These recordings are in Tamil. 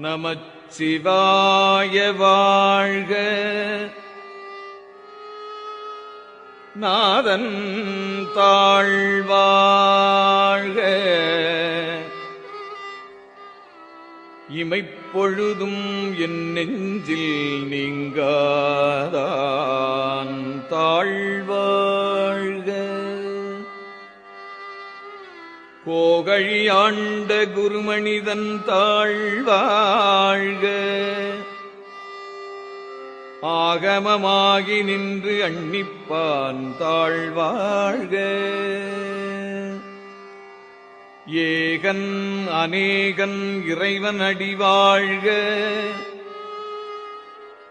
நமச்சிவாய வாழ்க. நாதன் தாழ்வாழ்க. இமைப்பொழுதும் என் நெஞ்சில் நீங்காதான் தாழ்வாழ்க. கோகழி ஆண்ட குருமனிதன் தாழ்வாழ்க. ஆகமமாகி நின்று அண்ணிப்பான் தாழ்வாழ்க. ஏகன் அநேகன் இறைவன் அடிவாழ்க.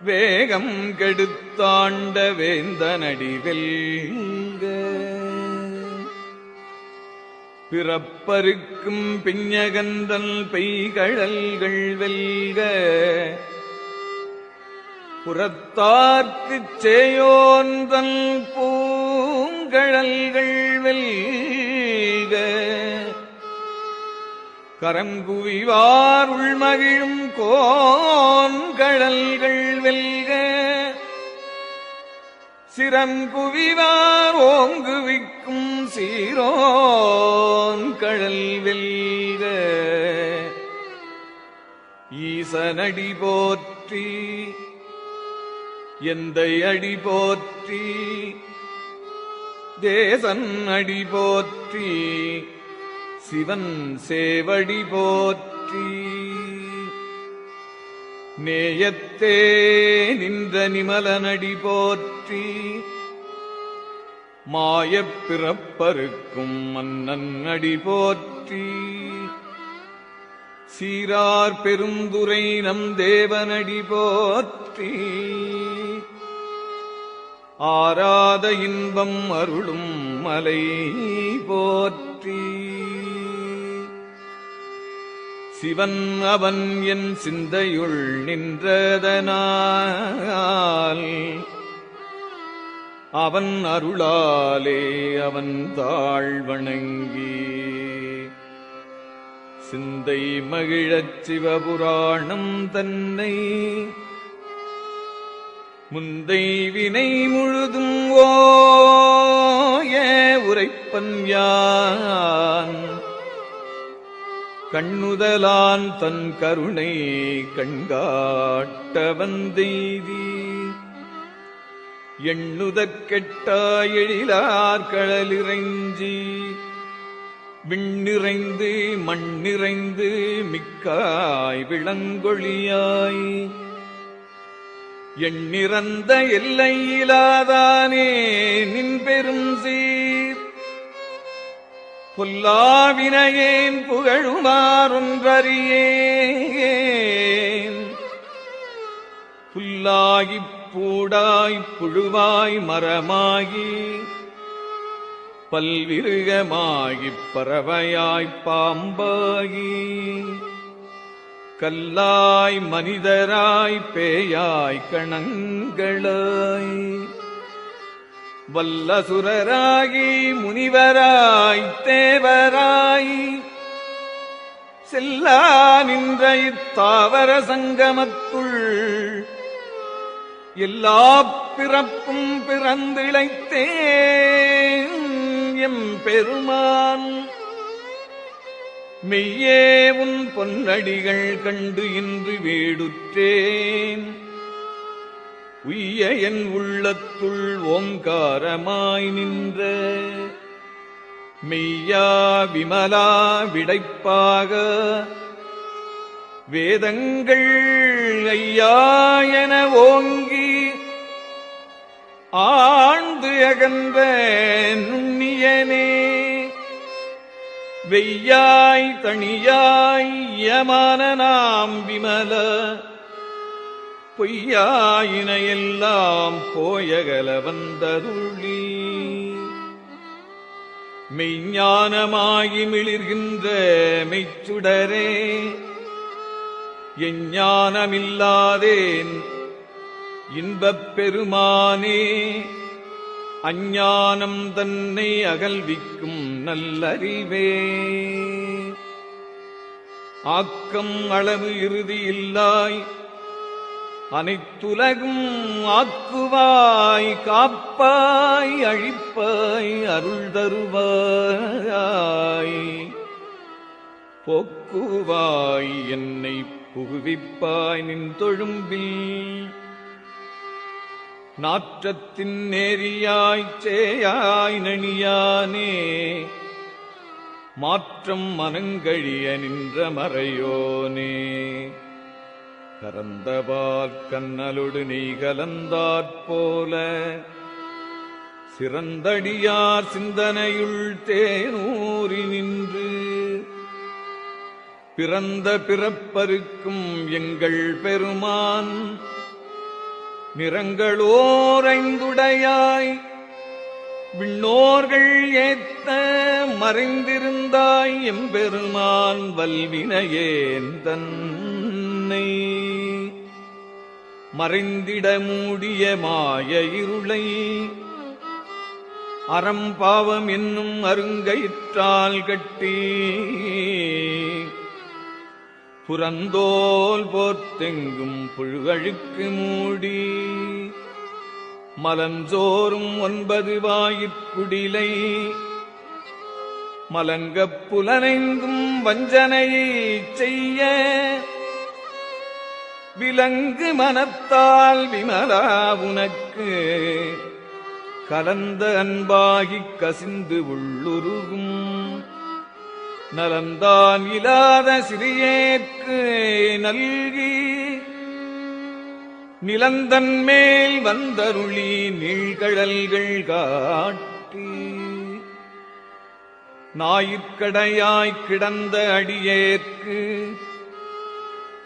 வேகம் கெடுத்தாண்ட வேந்தனடி வெல்க. பிறப்பருக்கும் பிஞகந்தல் பெய்கழல்கள் வெல்க. புறத்தார்க்குச் சேயோந்தல் பூங்கழல்கள் வெல்க. கரங்குவிவார் உள்மகிழும் கோன்கழல்கள் வெல்க. சிரங்குவிவார் ஓங்குவிக்கும் சீரோன் கழல் வெல்க. ஈசனடி போற்றி எந்தை அடி போற்றி. தேசன் அடி போற்றி. சிவன் சேவடி போற்றி. நேயத்தே நின்ற நிமலனடி போற்றி. மாயப் பிறப்பருக்கும் மன்னன் அடி போற்றி. சீரார் பெருந்துரை நம் தேவனடி போற்றி. ஆராத இன்பம் அருளும் மலை போற்றி. சிவன் அவன் என் சிந்தையுள் நின்றதனால் அவன் அருளாலே அவன் தாழ்வணங்கி சிந்தை மகிழச் சிவபுராணம் தன்னை முந்தை வினை முழுதும் ஓய உரைப்பன் யான். கண்ணுதலான் தன் கருணை கண்காட்ட வந்தெய்தி எண்ணுதற்கெட்டா எழிலார் கடலிறைஞ்சி விண்ணிறைந்து மண்ணிறைந்து மிக்காய் விளங்கொழியாய் எண்ணிறந்த எல்லையிலாதானே நின் பெரும் சீர். பொல்லாவினையேன் புகழுமாறொன்றறியேன். புல்லாகிப் பூடாய்ப் புழுவாய் மரமாகி பல்விருகமாகிப் பறவையாய்ப் பாம்பாகி கல்லாய் மனிதராய் பேயாய் கணங்களாய் வல்லசுரராகி முனிவராய் தேவராய் செல்லா நின்ற இத்தாவர சங்கமத்துள் எல்லா பிறப்பும் பிறந்திழைத்தேன் எம் பெருமான். மெய்யே உன் பொன்னடிகள் கண்டு இன்று வீடுற்றேன். உய்ய என் உள்ளத்துள் ஓங்காரமாய் நின்ற மெய்யா விமலா விடைப்பாக வேதங்கள் ஐயா என ஓங்கி ஆழ்ந்து அகன்ற நுண்ணியனே. வெய்யாய் தனியாய் யமான நாம் விமல பொய்யாயினையெல்லாம் போயகல வந்தருளி மெய்ஞானமாகி மிளிர்கின்ற மெய்ச்சுடரே. எஞ்ஞானமில்லாதேன் இன்பப் பெருமானே. அஞ்ஞானம் தன்னை அகல்விக்கும் நல்லறிவே. ஆக்கம் அளவு இறுதி இல்லாய் அனைத்துலகும் ஆக்குவாய் காப்பாய் அழிப்பாய் அருள் தருவாய் போக்குவாய் என்னை புகுவிப்பாய் நின் தொழும்பில் நாற்றத்தின் நேரியாய்ச் சேயாய் நணியானே மாற்றம் மனங்கழிய நின்ற மறையோனே கரந்தவார் கண்ணலொடு நெய் கலந்தாற்போல சிறந்தடியார் சிந்தனையுள் தேனூறி நின்று பிறந்த பிறப்பருக்கும் எங்கள் பெருமான் நிறங்களோரைந்துடையாய் விண்ணோர்கள் ஏத்த மறைந்திருந்தாய் எம்பெருமான் வல்வினையேன் தன்னை மறைந்திட மூடிய மாய இருளை அறம்பாவம் என்னும் அருங்கயிற்றால் கட்டி புறந்தோல் போர்த்தெங்கும் புழுகழுக்கு மூடி மலஞ்சோறும் 9 வாயிற்குடிலை மலங்கப் புலனைந்தும் வஞ்சனையை செய்ய விலங்கு மனத்தால் விமலா உனக்கு கலந்த அன்பாகிக் கசிந்து உள்ளுருகும் நலந்தான் இலாத சிறியேற்கு நல்கி நிலந்தன் மேல் வந்தருளி நீழ்கழல்கள் காட்டி ஞாயிற்கடையாய்க் கிடந்த அடியேற்கு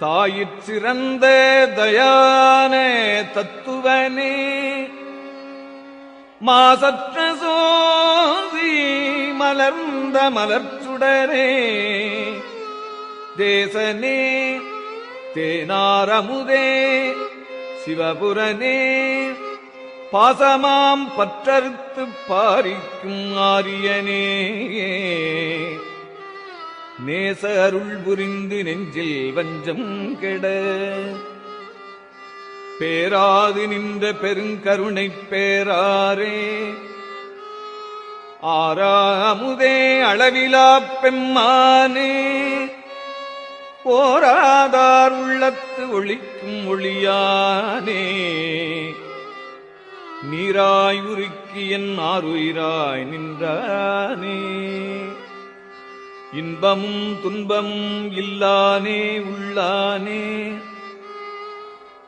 தாயிற் சிறந்த தயான தத்துவனே மாசற்ற சோதி மலர்ந்த மலர்ச்சுடரே தேசனே தேனாரமுதே சிவபுரனே பாசமாம் பற்றறுத்துப் பாரிக்கும் ஆரியனே நேச அருள் புரிந்து நெஞ்சில் வஞ்சம் கெட பேராது நின்ற பெருங்கருணைப் பேராரே ஆறாமுதே அளவிலாப் பெம்மானே போராதார் உள்ளத்து ஒளிக்கும் ஒளியானே நீராய் உருக்கி என் ஆருயிராய் நின்றானே இன்பமும் துன்பமும் இல்லானே உள்ளானே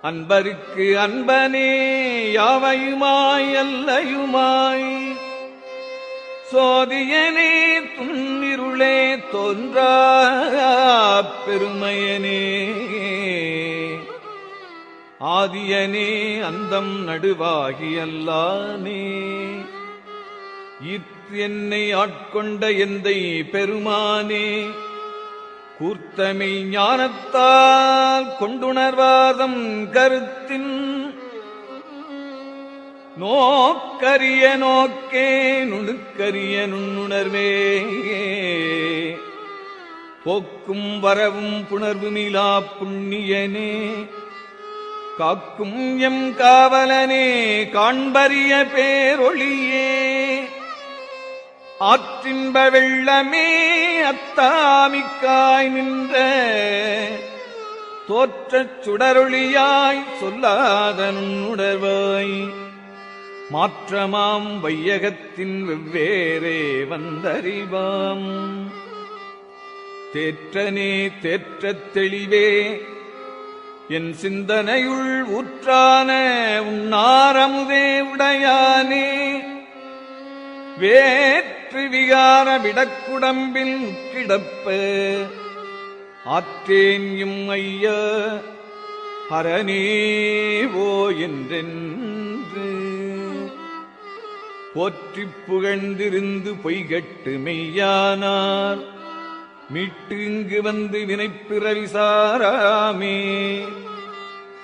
அன்பருக்கு அன்பனே யாவையுமாய் அல்லையுமாய் சோதியனே துன்னிருளே தோன்றா பெருமையனே ஆதியனே அந்தம் நடுவாகி அல்லானே என்னை ஆட்கொண்ட எந்தை பெருமானே கூர்த்தமை ஞானத்தால் கொண்டுணர்வாதம் கருத்தின் நோக்கரிய நோக்கே நுணுக்கரிய நுண்ணுணர்வே போக்கும் வரவும் புணர்வுமிலா புண்ணியனே காக்கும் எம் காவலனே காண்பரிய பேரொளியே ஆற்றின்ப வெள்ளமே அத்தாமிக்காய் நின்ற தோற்றச் சுடரொளியாய் சொல்லாத நுண்ணுணர்வாய் மாற்றமாம் வையகத்தின் வெவ்வேறே வந்தறிவாம் தேற்றனே தேற்றத் தெளிவே என் சிந்தனையுள் ஊற்றான உன்னாரமுதே உடையானே வேற்று விகார விடக்குடம்பில் உட்கிடப்ப ஆற்றேன் எம் ஐயா ஹரனேவோ என்றென்று போற்றிப் புகழ்ந்திருந்து பொய்கட்டு மெய்யானார் மீட்டு இங்கு வந்து வினைப்பிறவி சாராமே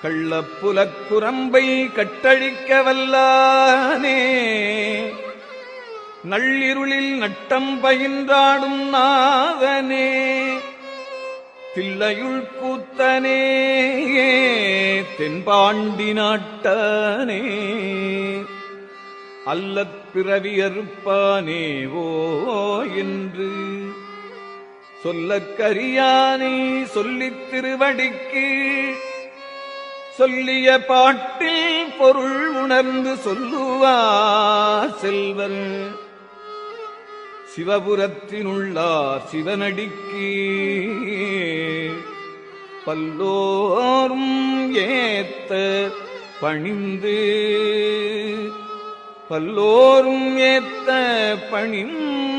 கள்ளப்புலக்குரம்பை கட்டழிக்க வல்லானே நள்ளிருளில் நட்டம் பயின்றாடும் நாதனே தில்லையுள் கூத்தனே தென்பாண்டி நாட்டானே அல்லற் பிறவியறுப்பானேவோ என்று சொல்லக்கரியானை சொல்லித் திருவடிக்கு சொல்லிய பாட்டில் பொருள் உணர்ந்து சொல்லுவார் செல்வர் சிவபுரத்தினுள்ளார் சிவனடிக்கு பல்லோரும் ஏத்த பணிந்து பல்லோரும் ஏத்த பணிந்து